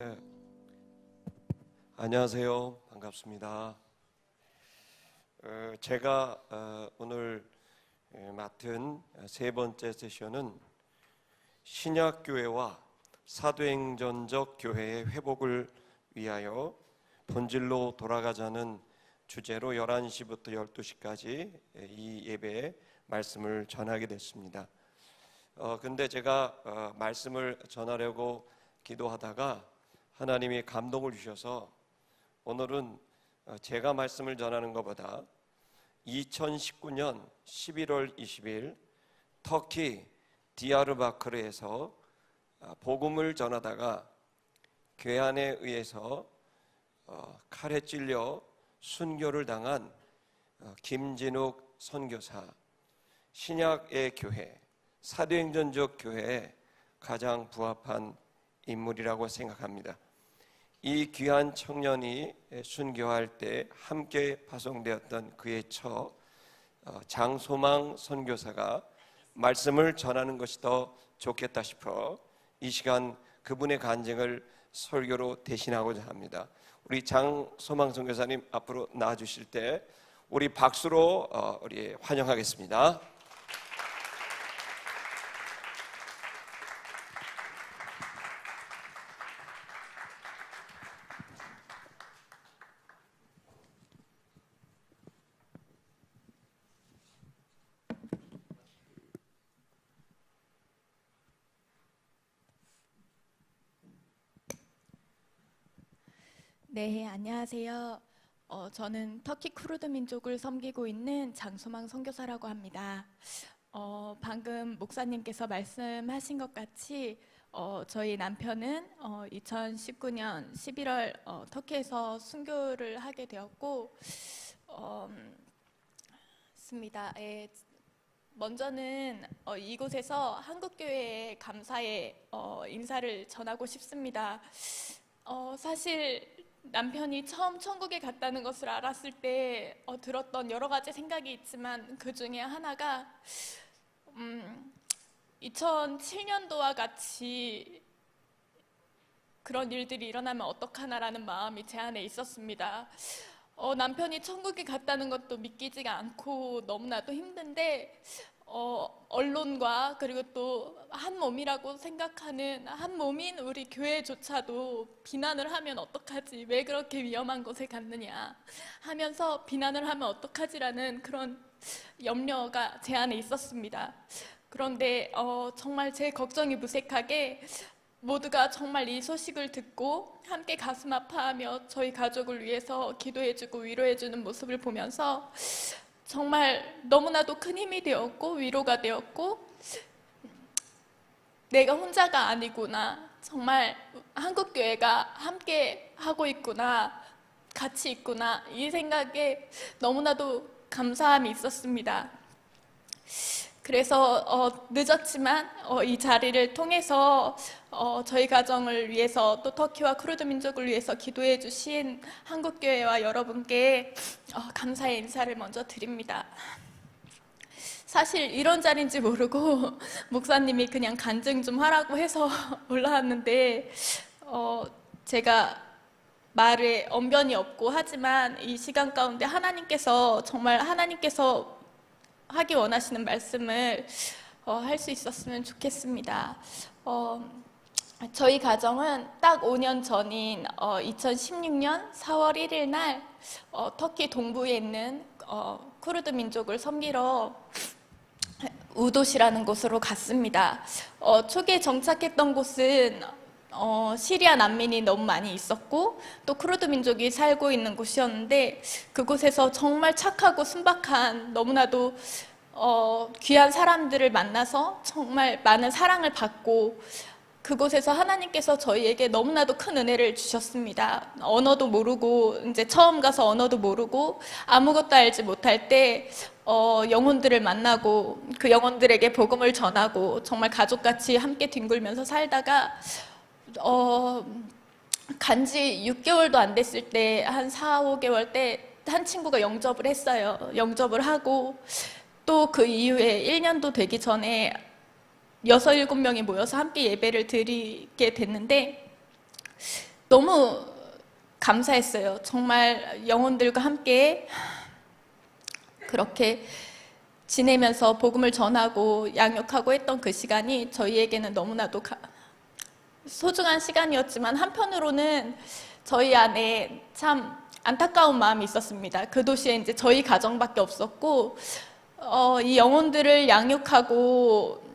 네, 안녕하세요. 반갑습니다. 제가 오늘 맡은 세 번째 세션은 신약교회와 사도행전적 교회의 회복을 위하여 본질로 돌아가자는 주제로 11시부터 12시까지 이 예배에 말씀을 전하게 됐습니다. 근데 제가 말씀을 전하려고 기도하다가 하나님이 감동을 주셔서 오늘은 제가 말씀을 전하는 것보다 2019년 11월 20일 터키 디야르바크르에서 복음을 전하다가 괴한에 의해서 칼에 찔려 순교를 당한 김진욱 선교사, 신약의 교회, 사도행전적 교회에 가장 부합한 인물이라고 생각합니다. 이 귀한 청년이 순교할 때 함께 파송되었던 그의 처 장소망 선교사가 말씀을 전하는 것이 더 좋겠다 싶어 이 시간 그분의 간증을 설교로 대신하고자 합니다. 우리 장소망 선교사님 앞으로 나와주실 때 우리 박수로 우리 환영하겠습니다. 네, 안녕하세요. 저는 터키 쿠르드 민족을 섬기고 있는 장소망 선교사라고 합니다. 방금 목사님께서 말씀하신 것 같이 저희 남편은 2019년 11월 터키에서 순교를 하게 되었고 있습니다. 먼저는 이곳에서 한국교회에 감사의 인사를 전하고 싶습니다. 사실 남편이 처음 천국에 갔다는 것을 알았을 때 들었던 여러 가지 생각이 있지만 그 중에 하나가 2007년도와 같이 그런 일들이 일어나면 어떡하나라는 마음이 제 안에 있었습니다. 남편이 천국에 갔다는 것도 믿기지가 않고 너무나도 힘든데 언론과 그리고 또 한 몸이라고 생각하는 한 몸인 우리 교회조차도 비난을 하면 어떡하지, 왜 그렇게 위험한 곳에 갔느냐 하면서 비난을 하면 어떡하지라는 그런 염려가 제 안에 있었습니다. 그런데 정말 제 걱정이 무색하게 모두가 정말 이 소식을 듣고 함께 가슴 아파하며 저희 가족을 위해서 기도해주고 위로해주는 모습을 보면서 정말 너무나도 큰 힘이 되었고 위로가 되었고 내가 혼자가 아니구나, 정말 한국교회가 함께 하고 있구나, 같이 있구나, 이 생각에 너무나도 감사함이 있었습니다. 그래서 늦었지만 이 자리를 통해서 저희 가정을 위해서 또 터키와 쿠르드 민족을 위해서 기도해 주신 한국교회와 여러분께 감사의 인사를 먼저 드립니다. 사실 이런 자리인지 모르고 목사님이 그냥 간증 좀 하라고 해서 올라왔는데 제가 말에 언변이 없고 하지만 이 시간 가운데 하나님께서 정말 하나님께서 하기 원하시는 말씀을 할 수 있었으면 좋겠습니다. 저희 가정은 딱 5년 전인 2016년 4월 1일 날 터키 동부에 있는 쿠르드 민족을 섬기러 우도시라는 곳으로 갔습니다. 초기에 정착했던 곳은 시리아 난민이 너무 많이 있었고 또 쿠르드 민족이 살고 있는 곳이었는데 그곳에서 정말 착하고 순박한 너무나도 귀한 사람들을 만나서 정말 많은 사랑을 받고 그곳에서 하나님께서 저희에게 너무나도 큰 은혜를 주셨습니다. 언어도 모르고 이제 처음 가서 언어도 모르고 아무것도 알지 못할 때 영혼들을 만나고 그 영혼들에게 복음을 전하고 정말 가족같이 함께 뒹굴면서 살다가 간지 6개월도 안 됐을 때 한 4, 5개월 때 한 친구가 영접을 했어요. 영접을 하고 또 그 이후에 1년도 되기 전에 6, 7명이 모여서 함께 예배를 드리게 됐는데 너무 감사했어요. 정말 영혼들과 함께 그렇게 지내면서 복음을 전하고 양육하고 했던 그 시간이 저희에게는 너무나도 소중한 시간이었지만, 한편으로는 저희 안에 참 안타까운 마음이 있었습니다. 그 도시에 이제 저희 가정밖에 없었고, 이 영혼들을 양육하고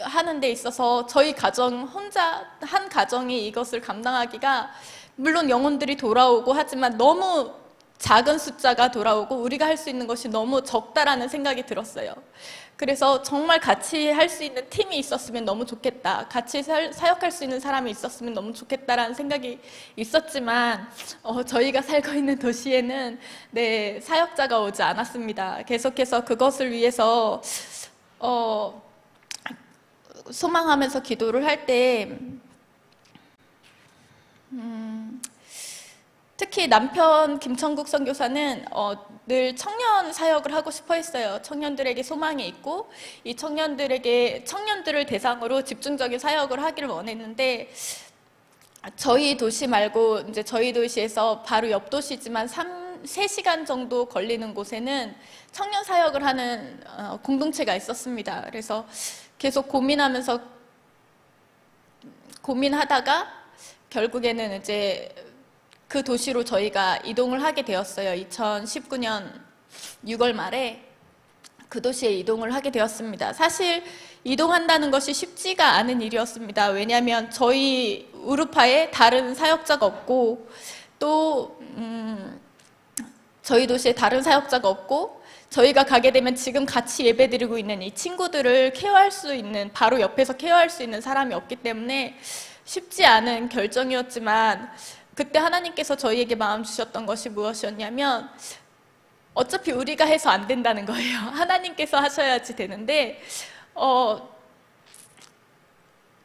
하는 데 있어서 저희 가정 혼자, 한 가정이 이것을 감당하기가, 물론 영혼들이 돌아오고 하지만 너무 작은 숫자가 돌아오고 우리가 할 수 있는 것이 너무 적다라는 생각이 들었어요. 그래서 정말 같이 할 수 있는 팀이 있었으면 너무 좋겠다, 같이 사역할 수 있는 사람이 있었으면 너무 좋겠다라는 생각이 있었지만, 저희가 살고 있는 도시에는 사역자가 오지 않았습니다. 계속해서 그것을 위해서 소망하면서 기도를 할 때, 특히 남편 김천국 선교사는 늘 청년 사역을 하고 싶어 했어요. 청년들에게 소망이 있고 이 청년들을 대상으로 집중적인 사역을 하기를 원했는데, 저희 도시 말고 이제 저희 도시에서 바로 옆 도시지만 3시간 정도 걸리는 곳에는 청년 사역을 하는 공동체가 있었습니다. 그래서 계속 고민하다가 결국에는 이제 그 도시로 저희가 이동을 하게 되었어요. 2019년 6월 말에 그 도시에 이동을 하게 되었습니다. 사실 이동한다는 것이 쉽지가 않은 일이었습니다. 왜냐하면 저희 우르파에 다른 사역자가 없고, 또 저희 도시에 다른 사역자가 없고, 저희가 가게 되면 지금 같이 예배드리고 있는 이 친구들을 케어할 수 있는, 바로 옆에서 케어할 수 있는 사람이 없기 때문에 쉽지 않은 결정이었지만, 그때 하나님께서 저희에게 마음 주셨던 것이 무엇이었냐면, 어차피 우리가 해서 안 된다는 거예요. 하나님께서 하셔야지 되는데,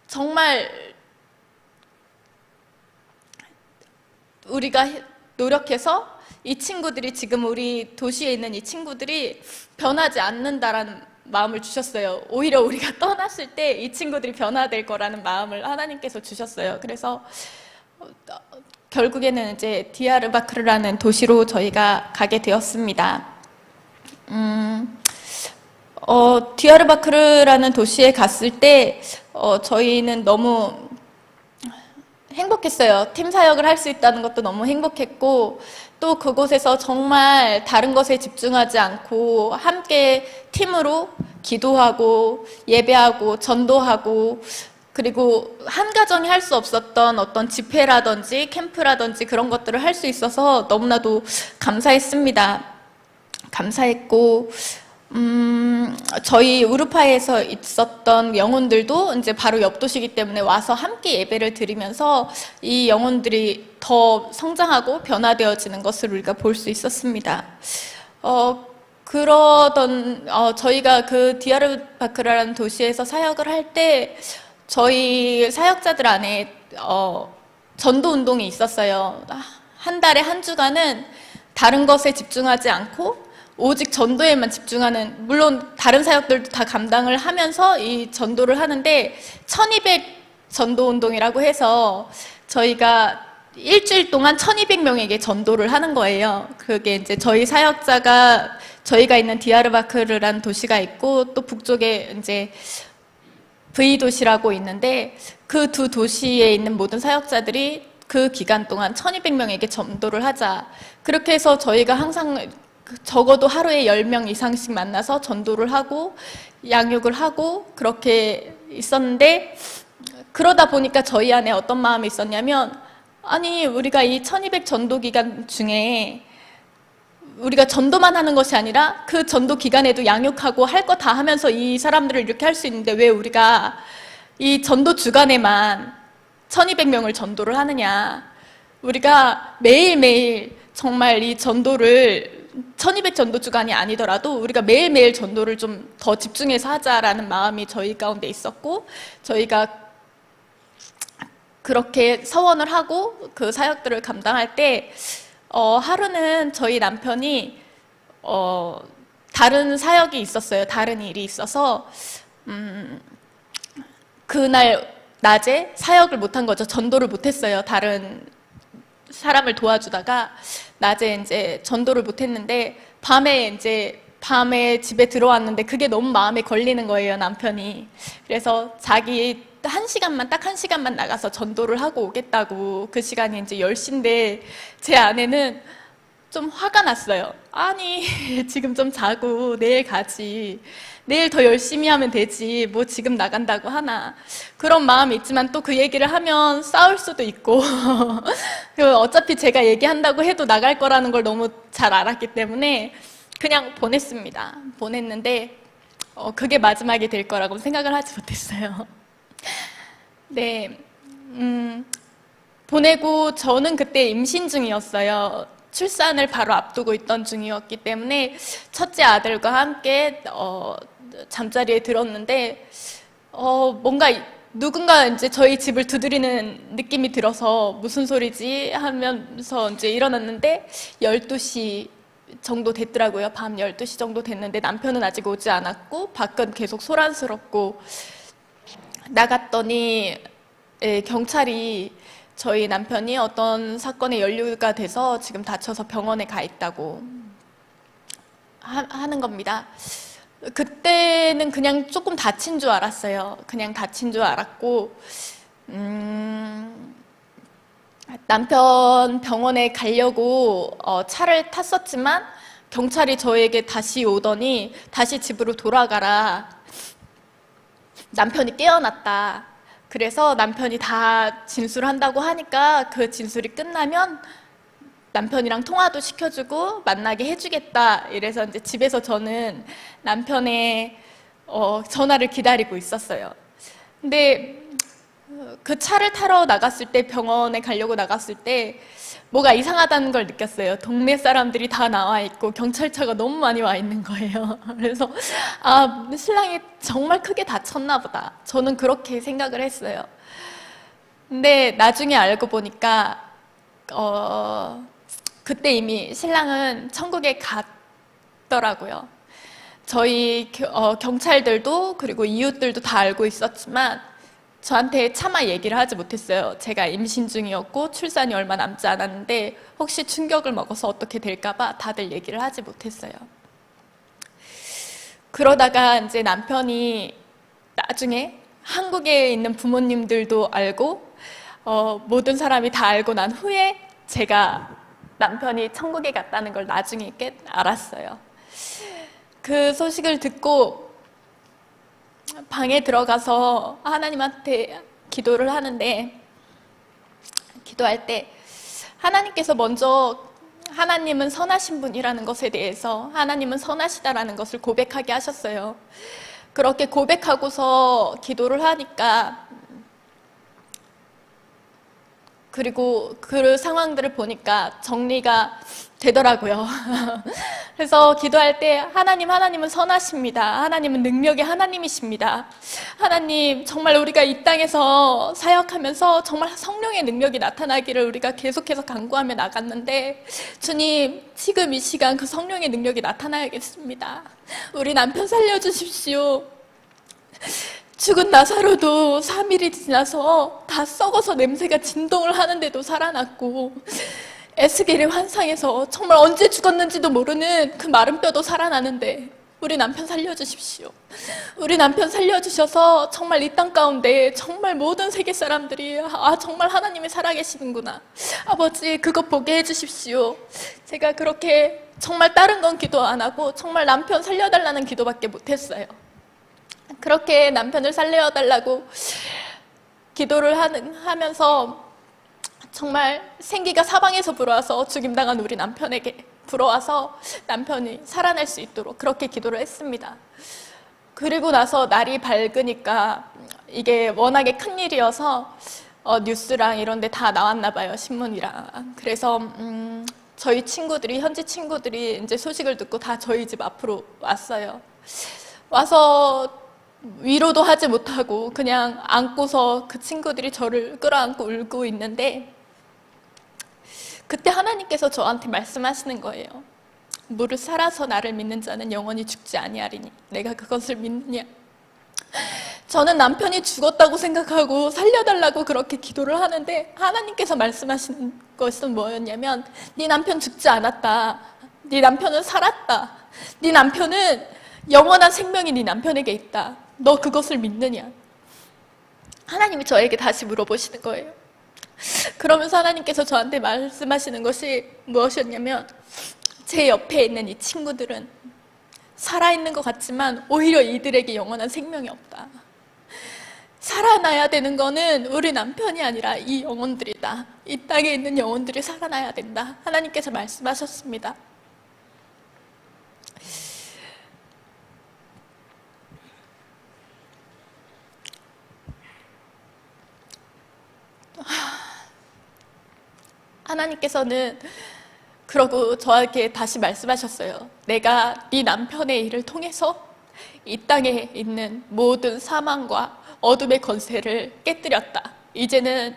정말 우리가 노력해서 이 친구들이, 지금 우리 도시에 있는 이 친구들이 변하지 않는다라는 마음을 주셨어요. 오히려 우리가 떠났을 때 이 친구들이 변화될 거라는 마음을 하나님께서 주셨어요. 그래서 결국에는 이제 디아르바크르라는 도시로 저희가 가게 되었습니다. 디아르바크르라는 도시에 갔을 때 저희는 너무 행복했어요. 팀 사역을 할 수 있다는 것도 너무 행복했고, 또 그곳에서 정말 다른 것에 집중하지 않고 함께 팀으로 기도하고 예배하고 전도하고, 그리고 한 가정이 할 수 없었던 어떤 집회라든지 캠프라든지 그런 것들을 할 수 있어서 너무나도 감사했습니다. 감사했고, 저희 우르파에서 있었던 영혼들도 이제 바로 옆 도시이기 때문에 와서 함께 예배를 드리면서 이 영혼들이 더 성장하고 변화되어지는 것을 우리가 볼 수 있었습니다. 저희가 그 디아르바크르라는 도시에서 사역을 할 때 저희 사역자들 안에 전도 운동이 있었어요. 한 달에 한 주간은 다른 것에 집중하지 않고 오직 전도에만 집중하는, 물론 다른 사역들도 다 감당을 하면서 이 전도를 하는데, 1200 전도 운동이라고 해서 저희가 일주일 동안 1200명에게 전도를 하는 거예요. 그게 이제 저희 사역자가, 저희가 있는 디아르바크르라는 도시가 있고, 또 북쪽에 이제 V도시라고 있는데, 그 두 도시에 있는 모든 사역자들이 그 기간 동안 1200명에게 전도를 하자. 그렇게 해서 저희가 항상 적어도 하루에 10명 이상씩 만나서 전도를 하고 양육을 하고 그렇게 있었는데, 그러다 보니까 저희 안에 어떤 마음이 있었냐면, 아니 우리가 이 1200 전도 기간 중에 우리가 전도만 하는 것이 아니라 그 전도 기간에도 양육하고 할 거 다 하면서 이 사람들을 이렇게 할 수 있는데 왜 우리가 이 전도 주간에만 1200명을 전도를 하느냐. 우리가 매일매일 정말 이 전도를 1200 전도 주간이 아니더라도 우리가 매일매일 전도를 좀 더 집중해서 하자라는 마음이 저희 가운데 있었고, 저희가 그렇게 서원을 하고 그 사역들을 감당할 때 하루는 저희 남편이 다른 사역이 있었어요. 다른 일이 있어서 그날 낮에 사역을 못한 거죠. 전도를 못했어요. 다른 사람을 도와주다가 낮에 이제 전도를 못했는데 밤에 집에 들어왔는데 그게 너무 마음에 걸리는 거예요, 남편이. 그래서 자기 딱 한 시간만 나가서 전도를 하고 오겠다고. 그 시간이 이제 10시인데 제 아내는 좀 화가 났어요. 아니, 지금 좀 자고 내일 가지. 내일 더 열심히 하면 되지. 뭐 지금 나간다고 하나. 그런 마음이 있지만 또 그 얘기를 하면 싸울 수도 있고. 어차피 제가 얘기한다고 해도 나갈 거라는 걸 너무 잘 알았기 때문에 그냥 보냈습니다. 보냈는데 그게 마지막이 될 거라고 생각을 하지 못했어요. 네, 보내고 저는 그때 임신 중이었어요. 출산을 바로 앞두고 있던 중이었기 때문에 첫째 아들과 함께 잠자리에 들었는데 뭔가 누군가 이제 저희 집을 두드리는 느낌이 들어서 무슨 소리지 하면서 이제 일어났는데 12시 정도 됐더라고요. 밤 12시 정도 됐는데 남편은 아직 오지 않았고 밖은 계속 소란스럽고 나갔더니 경찰이 저희 남편이 어떤 사건에 연루가 돼서 지금 다쳐서 병원에 가 있다고 하는 겁니다. 그때는 그냥 조금 다친 줄 알았어요. 그냥 다친 줄 알았고 남편 병원에 가려고 차를 탔었지만 경찰이 저에게 다시 오더니 다시 집으로 돌아가라. 남편이 깨어났다. 그래서 남편이 다 진술한다고 하니까 그 진술이 끝나면 남편이랑 통화도 시켜주고 만나게 해주겠다. 이래서 이제 집에서 저는 남편의 전화를 기다리고 있었어요. 근데 그 차를 타러 나갔을 때, 병원에 가려고 나갔을 때 뭐가 이상하다는 걸 느꼈어요. 동네 사람들이 다 나와 있고 경찰차가 너무 많이 와 있는 거예요. 그래서 신랑이 정말 크게 다쳤나 보다. 저는 그렇게 생각을 했어요. 근데 나중에 알고 보니까 그때 이미 신랑은 천국에 갔더라고요. 저희 경찰들도 그리고 이웃들도 다 알고 있었지만 저한테 차마 얘기를 하지 못했어요. 제가 임신 중이었고 출산이 얼마 남지 않았는데 혹시 충격을 먹어서 어떻게 될까봐 다들 얘기를 하지 못했어요. 그러다가 이제 남편이 나중에 한국에 있는 부모님들도 알고 모든 사람이 다 알고 난 후에 제가 남편이 천국에 갔다는 걸 나중에 알았어요. 그 소식을 듣고 방에 들어가서 하나님한테 기도를 하는데, 기도할 때 하나님께서 먼저 하나님은 선하신 분이라는 것에 대해서 하나님은 선하시다라는 것을 고백하게 하셨어요. 그렇게 고백하고서 기도를 하니까, 그리고 그 상황들을 보니까 정리가 되더라고요. 그래서 기도할 때 하나님은 선하십니다. 하나님은 능력의 하나님이십니다. 하나님, 정말 우리가 이 땅에서 사역하면서 정말 성령의 능력이 나타나기를 우리가 계속해서 간구하며 나갔는데, 주님, 지금 이 시간 그 성령의 능력이 나타나야겠습니다. 우리 남편 살려주십시오. 죽은 나사로도 3일이 지나서 다 썩어서 냄새가 진동을 하는데도 살아났고, 에스겔의 환상에서 정말 언제 죽었는지도 모르는 그 마른 뼈도 살아나는데 우리 남편 살려주십시오. 우리 남편 살려주셔서 정말 이 땅 가운데 정말 모든 세계 사람들이 정말 하나님이 살아계시는구나. 아버지, 그것 보게 해주십시오. 제가 그렇게 정말 다른 건 기도 안 하고 정말 남편 살려달라는 기도밖에 못했어요. 그렇게 남편을 살려달라고 기도를 하면서 정말 생기가 사방에서 불어와서 죽임당한 우리 남편에게 불어와서 남편이 살아날 수 있도록 그렇게 기도를 했습니다. 그리고 나서 날이 밝으니까 이게 워낙에 큰일이어서 뉴스랑 이런 데 다 나왔나 봐요, 신문이랑. 그래서 저희 친구들이, 현지 친구들이 이제 소식을 듣고 다 저희 집 앞으로 왔어요. 와서 위로도 하지 못하고 그냥 안고서 그 친구들이 저를 끌어안고 울고 있는데, 그때 하나님께서 저한테 말씀하시는 거예요. 무릇 살아서 나를 믿는 자는 영원히 죽지 아니하리니 내가 그것을 믿느냐. 저는 남편이 죽었다고 생각하고 살려달라고 그렇게 기도를 하는데 하나님께서 말씀하시는 것은 뭐였냐면 네 남편 죽지 않았다. 네 남편은 살았다. 네 남편은 영원한 생명이 네 남편에게 있다. 너 그것을 믿느냐? 하나님이 저에게 다시 물어보시는 거예요. 그러면서 하나님께서 저한테 말씀하시는 것이 무엇이었냐면 제 옆에 있는 이 친구들은 살아있는 것 같지만 오히려 이들에게 영원한 생명이 없다. 살아나야 되는 거는 우리 남편이 아니라 이 영혼들이다. 이 땅에 있는 영혼들이 살아나야 된다. 하나님께서 말씀하셨습니다. 하나님께서는 그러고 저에게 다시 말씀하셨어요. 내가 네 남편의 일을 통해서 이 땅에 있는 모든 사망과 어둠의 권세를 깨뜨렸다. 이제는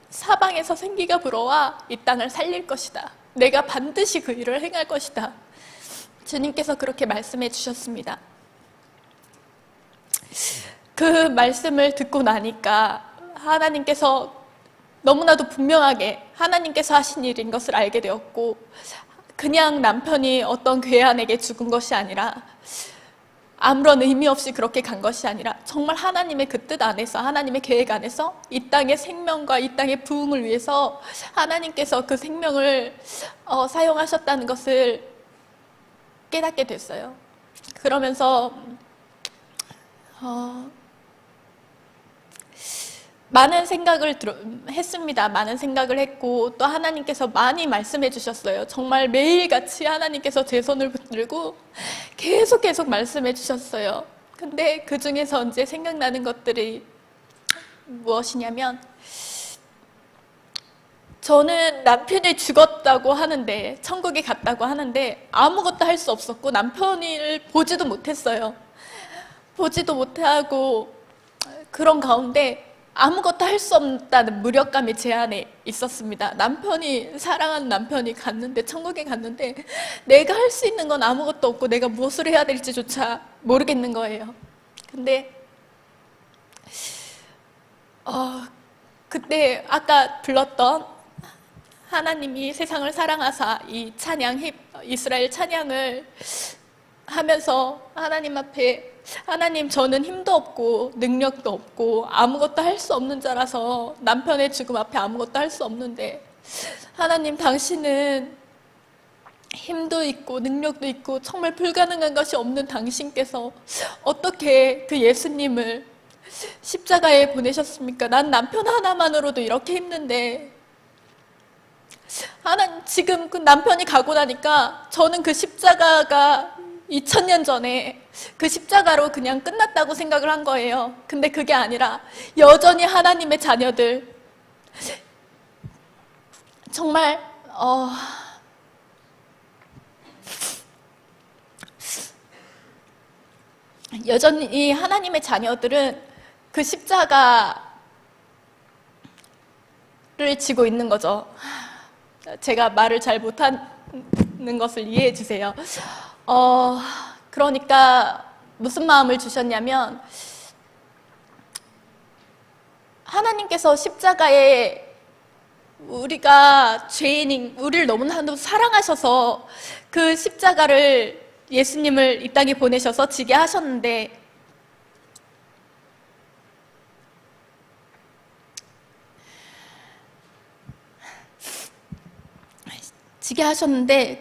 사방에서 생기가 불어와 이 땅을 살릴 것이다. 내가 반드시 그 일을 행할 것이다. 주님께서 그렇게 말씀해 주셨습니다. 그 말씀을 듣고 나니까 하나님께서 너무나도 분명하게 하나님께서 하신 일인 것을 알게 되었고, 그냥 남편이 어떤 괴한에게 죽은 것이 아니라 아무런 의미 없이 그렇게 간 것이 아니라 정말 하나님의 그 뜻 안에서, 하나님의 계획 안에서 이 땅의 생명과 이 땅의 부흥을 위해서 하나님께서 그 생명을 사용하셨다는 것을 깨닫게 됐어요. 그러면서 많은 생각을 했습니다. 많은 생각을 했고 또 하나님께서 많이 말씀해 주셨어요. 정말 매일같이 하나님께서 제 손을 붙들고 계속 말씀해 주셨어요. 근데 그 중에서 이제 생각나는 것들이 무엇이냐면, 저는 남편이 죽었다고 하는데, 천국에 갔다고 하는데 아무것도 할 수 없었고 남편을 보지도 못했어요. 보지도 못하고 그런 가운데 아무것도 할 수 없다는 무력감이 제 안에 있었습니다. 사랑하는 남편이 갔는데, 천국에 갔는데 내가 할 수 있는 건 아무것도 없고 내가 무엇을 해야 될지조차 모르겠는 거예요. 근데 그때 아까 불렀던 하나님이 세상을 사랑하사 이 찬양, 이스라엘 찬양을 하면서 하나님 앞에, 하나님, 저는 힘도 없고 능력도 없고 아무것도 할 수 없는 자라서 남편의 죽음 앞에 아무것도 할 수 없는데, 하나님, 당신은 힘도 있고 능력도 있고 정말 불가능한 것이 없는 당신께서 어떻게 그 예수님을 십자가에 보내셨습니까? 난 남편 하나만으로도 이렇게 힘든데, 하나님, 지금 그 남편이 가고 나니까 저는 그 십자가가 2000년 전에 그 십자가로 그냥 끝났다고 생각을 한 거예요. 근데 그게 아니라 여전히 하나님의 자녀들, 정말 여전히 하나님의 자녀들은 그 십자가를 지고 있는 거죠. 제가 말을 잘 못하는 것을 이해해 주세요. 그러니까 무슨 마음을 주셨냐면, 하나님께서 십자가에 우리가 죄인인 우리를 너무나도 사랑하셔서 그 십자가를, 예수님을 이 땅에 보내셔서 지게 하셨는데,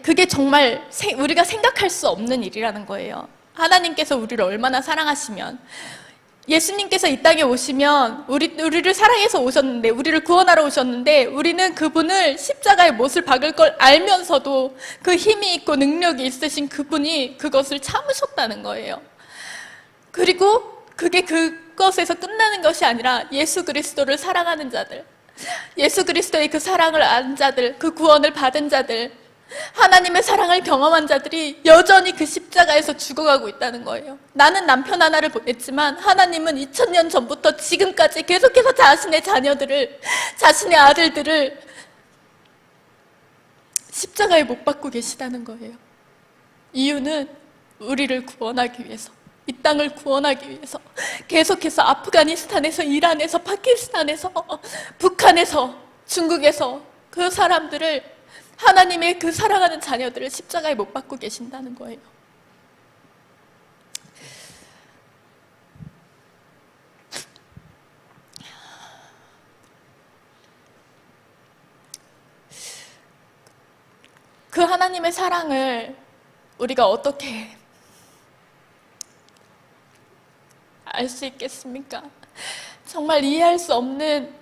그게 정말 우리가 생각할 수 없는 일이라는 거예요. 하나님께서 우리를 얼마나 사랑하시면, 예수님께서 이 땅에 오시면 우리를 사랑해서 오셨는데, 우리를 구원하러 오셨는데, 우리는 그분을 십자가에 못을 박을 걸 알면서도 그 힘이 있고 능력이 있으신 그분이 그것을 참으셨다는 거예요. 그리고 그게 그것에서 끝나는 것이 아니라 예수 그리스도를 사랑하는 자들, 예수 그리스도의 그 사랑을 안 자들, 그 구원을 받은 자들, 하나님의 사랑을 경험한 자들이 여전히 그 십자가에서 죽어가고 있다는 거예요. 나는 남편 하나를 보냈지만 하나님은 2000년 전부터 지금까지 계속해서 자신의 자녀들을, 자신의 아들들을 십자가에 못 박고 계시다는 거예요. 이유는 우리를 구원하기 위해서, 이 땅을 구원하기 위해서 계속해서 아프가니스탄에서, 이란에서, 파키스탄에서, 북한에서, 중국에서 그 사람들을, 하나님의 그 사랑하는 자녀들을 십자가에 못 박고 계신다는 거예요. 그 하나님의 사랑을 우리가 어떻게 알 수 있겠습니까? 정말 이해할 수 없는,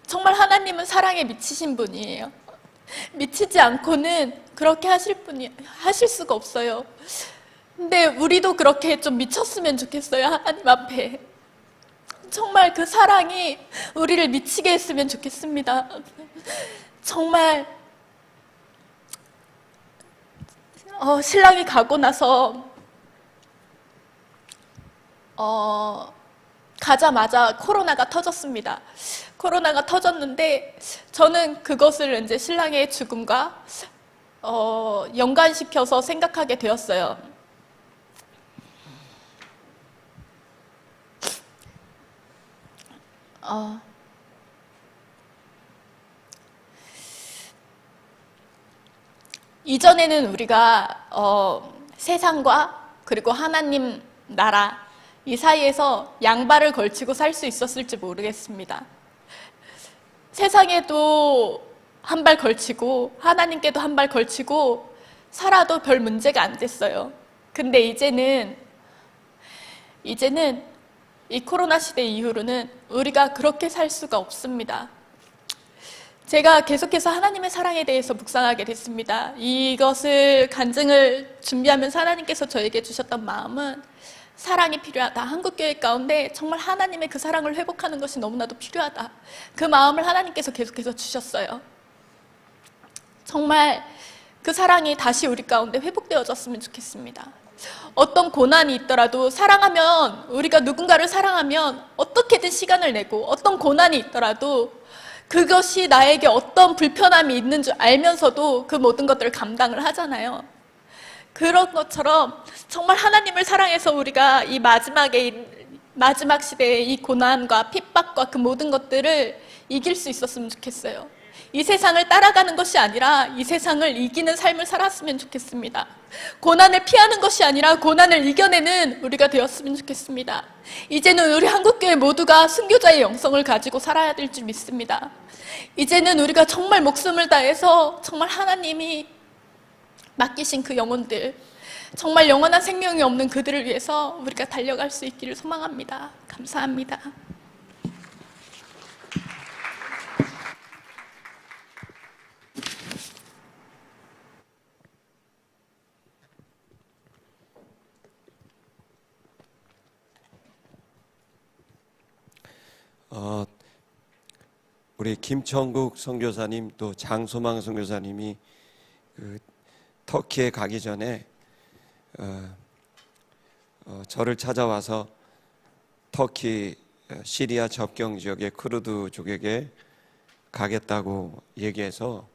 정말 하나님은 사랑에 미치신 분이에요. 미치지 않고는 그렇게 하실 수가 없어요. 근데 우리도 그렇게 좀 미쳤으면 좋겠어요. 하나님 앞에 정말 그 사랑이 우리를 미치게 했으면 좋겠습니다. 정말 신랑이 가고 나서 가자마자 코로나가 터졌습니다. 코로나가 터졌는데 저는 그것을 이제 신랑의 죽음과 연관시켜서 생각하게 되었어요. 이전에는 우리가 세상과 그리고 하나님 나라 이 사이에서 양발을 걸치고 살 수 있었을지 모르겠습니다. 세상에도 한 발 걸치고 하나님께도 한 발 걸치고 살아도 별 문제가 안 됐어요. 근데 이제는 이 코로나 시대 이후로는 우리가 그렇게 살 수가 없습니다. 제가 계속해서 하나님의 사랑에 대해서 묵상하게 됐습니다. 이것을 간증을 준비하면서 하나님께서 저에게 주셨던 마음은 사랑이 필요하다. 한국교회 가운데 정말 하나님의 그 사랑을 회복하는 것이 너무나도 필요하다. 그 마음을 하나님께서 계속해서 주셨어요. 정말 그 사랑이 다시 우리 가운데 회복되어졌으면 좋겠습니다. 어떤 고난이 있더라도 사랑하면, 우리가 누군가를 사랑하면 어떻게든 시간을 내고, 어떤 고난이 있더라도 그것이 나에게 어떤 불편함이 있는 줄 알면서도 그 모든 것들을 감당을 하잖아요. 그런 것처럼 정말 하나님을 사랑해서 우리가 이 마지막 시대의 이 고난과 핍박과 그 모든 것들을 이길 수 있었으면 좋겠어요. 이 세상을 따라가는 것이 아니라 이 세상을 이기는 삶을 살았으면 좋겠습니다. 고난을 피하는 것이 아니라 고난을 이겨내는 우리가 되었으면 좋겠습니다. 이제는 우리 한국교회 모두가 순교자의 영성을 가지고 살아야 될 줄 믿습니다. 이제는 우리가 정말 목숨을 다해서 정말 하나님이 맡기신 그 영혼들, 정말 영원한 생명이 없는 그들을 위해서 우리가 달려갈 수 있기를 소망합니다. 감사합니다. 우리 김천국 선교사님 또 장소망 선교사님이 그 터키에 가기 전에 저를 찾아와서 터키 시리아 접경 지역의 크루드족에게 가겠다고 얘기해서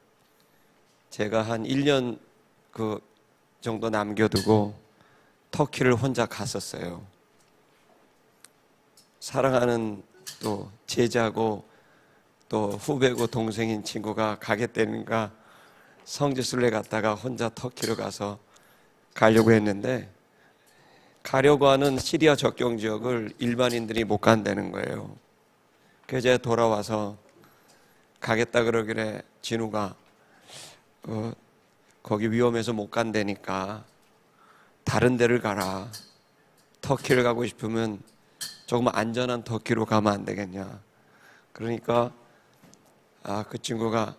제가 한 1년 그 정도 남겨두고 터키를 혼자 갔었어요. 사랑하는 또 제자고 또 후배고 동생인 친구가 가겠다니까 성지순례 갔다가 혼자 터키로 가서 가려고 했는데, 가려고 하는 시리아 접경 지역을 일반인들이 못 간다는 거예요. 그래서 제가 돌아와서 가겠다 그러길래 진우가 거기 위험해서 못 간다니까 다른 데를 가라. 터키를 가고 싶으면 조금 안전한 터키로 가면 안 되겠냐. 그러니까 그 친구가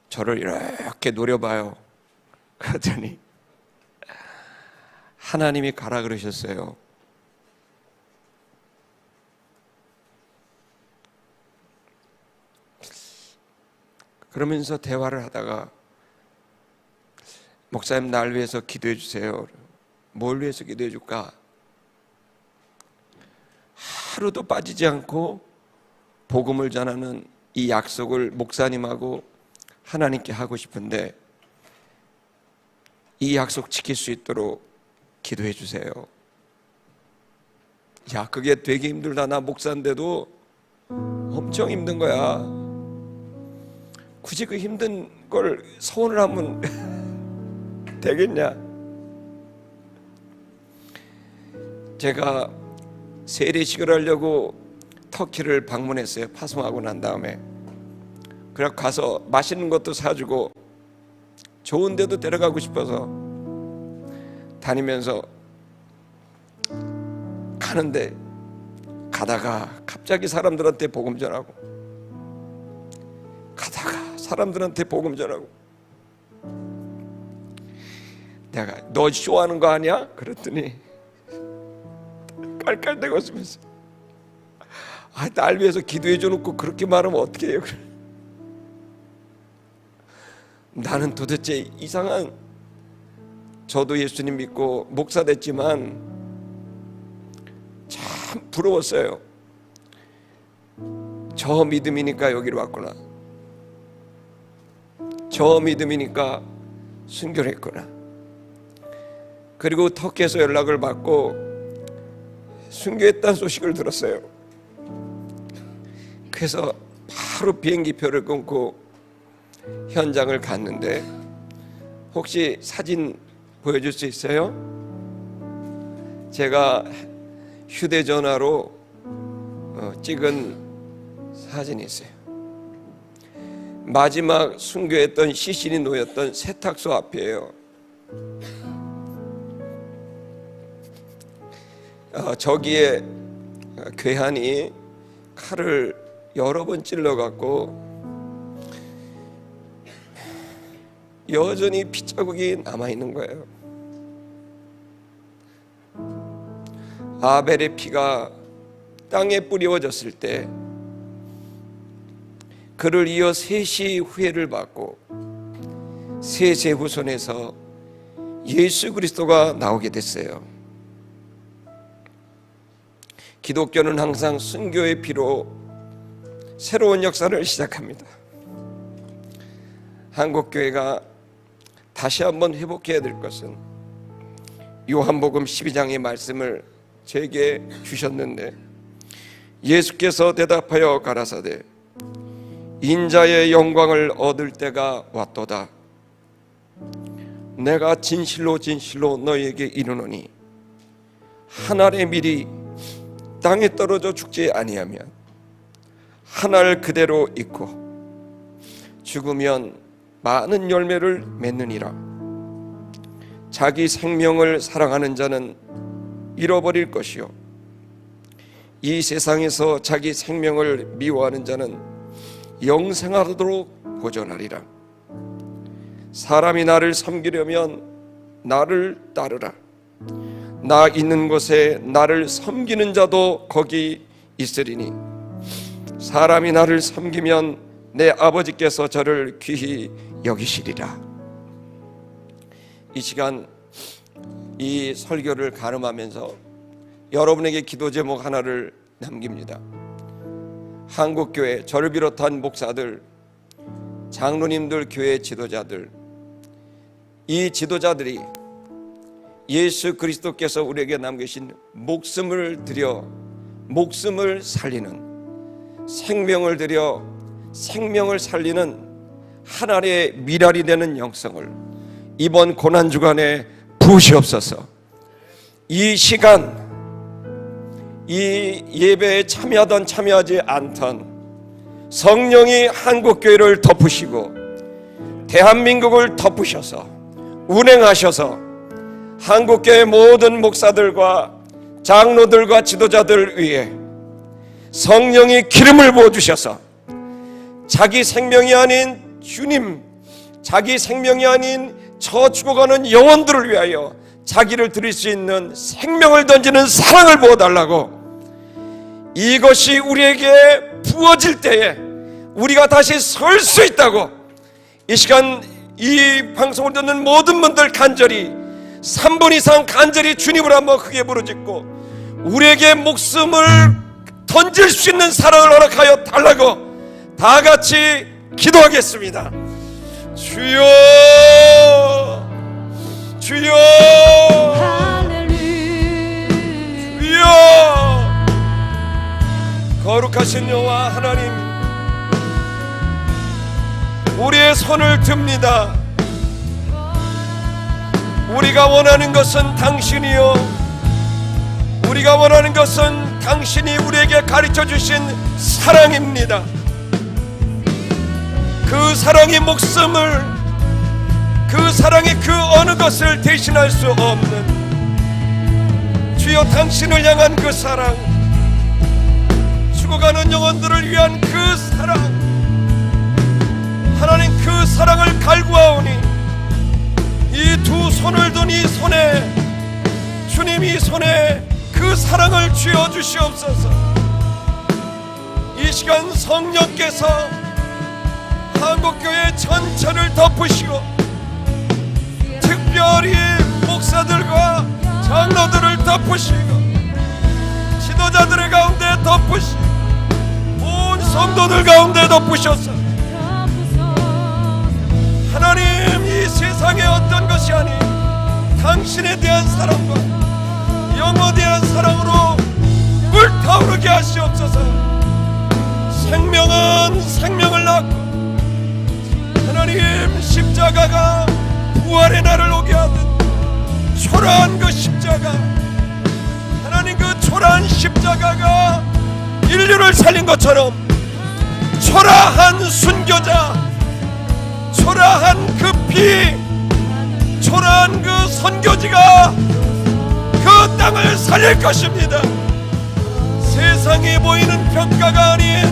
저를 이렇게 노려봐요. 그랬더니 하나님이 가라 그러셨어요. 그러면서 대화를 하다가 목사님 날 위해서 기도해 주세요. 뭘 위해서 기도해 줄까? 하루도 빠지지 않고 복음을 전하는 이 약속을 목사님하고 하나님께 하고 싶은데 이 약속 지킬 수 있도록 기도해 주세요. 야, 그게 되게 힘들다. 나 목사인데도 엄청 힘든 거야. 굳이 그 힘든 걸 서운을 하면 되겠냐? 제가 세례식을 하려고 터키를 방문했어요. 파송하고 난 다음에. 그래서 가서 맛있는 것도 사주고 좋은 데도 데려가고 싶어서 다니면서 가는데, 가다가 갑자기 사람들한테 복음 전하고, 가다가 사람들한테 복음 전하고, 내가 너 쇼하는 거 아니야? 그랬더니 깔깔대고 웃으면서, 날 위해서 기도해 줘놓고 그렇게 말하면 어떻게 해요? 나는 도대체 이상한, 저도 예수님 믿고 목사 됐지만 참 부러웠어요. 저 믿음이니까 여기로 왔구나. 저 믿음이니까 순교를 했구나. 그리고 터키에서 연락을 받고 순교했다는 소식을 들었어요. 그래서 바로 비행기표를 끊고 현장을 갔는데, 혹시 사진 보여줄 수 있어요? 제가 휴대전화로 찍은 사진이 있어요. 마지막 순교했던 시신이 놓였던 세탁소 앞이에요. 저기에 괴한이 칼을 여러 번 찔러갖고 여전히 핏자국이 남아있는 거예요. 아벨의 피가 땅에 뿌려졌을 때 그를 이어 셋이 후회를 받고 셋의 후손에서 예수 그리스도가 나오게 됐어요. 기독교는 항상 순교의 피로 새로운 역사를 시작합니다. 한국교회가 다시 한번 회복해야 될 것은 요한복음 12장의 말씀을 제게 주셨는데, 예수께서 대답하여 가라사대 인자의 영광을 얻을 때가 왔도다. 내가 진실로 진실로 너희에게 이르노니 한 알의 밀이 땅에 떨어져 죽지 아니하면 한 알 그대로 있고 죽으면 많은 열매를 맺느니라. 자기 생명을 사랑하는 자는 잃어버릴 것이요 이 세상에서 자기 생명을 미워하는 자는 영생하도록 보존하리라. 사람이 나를 섬기려면 나를 따르라. 나 있는 곳에 나를 섬기는 자도 거기 있으리니 사람이 나를 섬기면 내 아버지께서 저를 귀히 여기시리라. 이 시간 이 설교를 가름하면서 여러분에게 기도 제목 하나를 남깁니다. 한국교회, 저를 비롯한 목사들, 장로님들, 교회 지도자들, 이 지도자들이 예수 그리스도께서 우리에게 남기신 목숨을 들여 목숨을 살리는, 생명을 들여 생명을 살리는 하나의 미랄이 되는 영성을 이번 고난주간에 부으시옵소서. 이 시간, 이 예배에 참여하던 참여하지 않던 성령이 한국교회를 덮으시고 대한민국을 덮으셔서 운행하셔서 한국교회 모든 목사들과 장로들과 지도자들 위해 성령이 기름을 부어주셔서 자기 생명이 아닌 주님, 자기 생명이 아닌 저 죽어가는 영혼들을 위하여 자기를 드릴 수 있는 생명을 던지는 사랑을 부어달라고, 이것이 우리에게 부어질 때에 우리가 다시 설 수 있다고, 이 시간 이 방송을 듣는 모든 분들 간절히 3분 이상 간절히 주님을 한번 크게 부르짖고 우리에게 목숨을 던질 수 있는 사랑을 허락하여 달라고 다 같이 기도하겠습니다. 주여, 주여. 거룩하신 여호와 하나님, 우리의 손을 듭니다. 우리가 원하는 것은 당신이요, 우리가 원하는 것은 당신이 우리에게 가르쳐 주신 사랑입니다. 그 사랑이 목숨을, 그 사랑이 그 어느 것을 대신할 수 없는, 주여 당신을 향한 그 사랑, 죽어가는 영혼들을 위한 그 사랑, 하나님 그 사랑을 갈구하오니 이 두 손을 든 이 손에, 주님 이 손에 그 사랑을 쥐어 주시옵소서. 이 시간 성령께서 한국교회 전체를 덮으시고 특별히 목사들과 장로들을 덮으시고 지도자들의 가운데 덮으시고 온 성도들 가운데 덮으셔서 하나님, 이 세상의 어떤 것이 아닌 당신에 대한 사랑과 영혼에 대한 사랑으로 불타오르게 하시옵소서. 생명은 생명을 낳고 하나님, 십자가가 부활의 날을 오게 하듯 초라한 그 십자가, 하나님 그 초라한 십자가가 인류를 살린 것처럼 초라한 순교자, 초라한 그 피, 초라한 그 선교지가 그 땅을 살릴 것입니다. 세상에 보이는 평가가 아닌,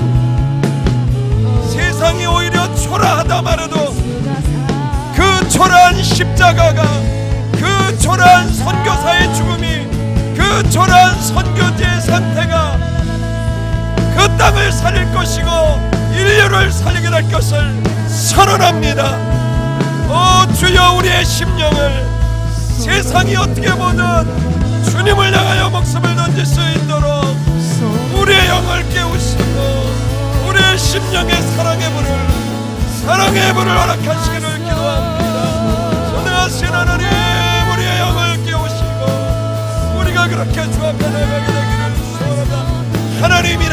세상이 오히려 초라하다 말해도 그 초라한 십자가가, 그 초라한 선교사의 죽음이, 그 초라한 선교지의 상태가 그 땅을 살릴 것이고 인류를 살리게 될 것을 선언합니다. 오 주여, 우리의 심령을 세상이 어떻게 보든 주님을 향하여 목숨을 던질 수 있도록 우리의 영을 깨우시고 우리의 심령의 사랑의 불을 허락하시기를 기도합니다. 전능하신 하나님, 우리의 영을 깨우시고 우리가 그렇게 주 앞에 나가게 되기를 소원합니다. 하나님이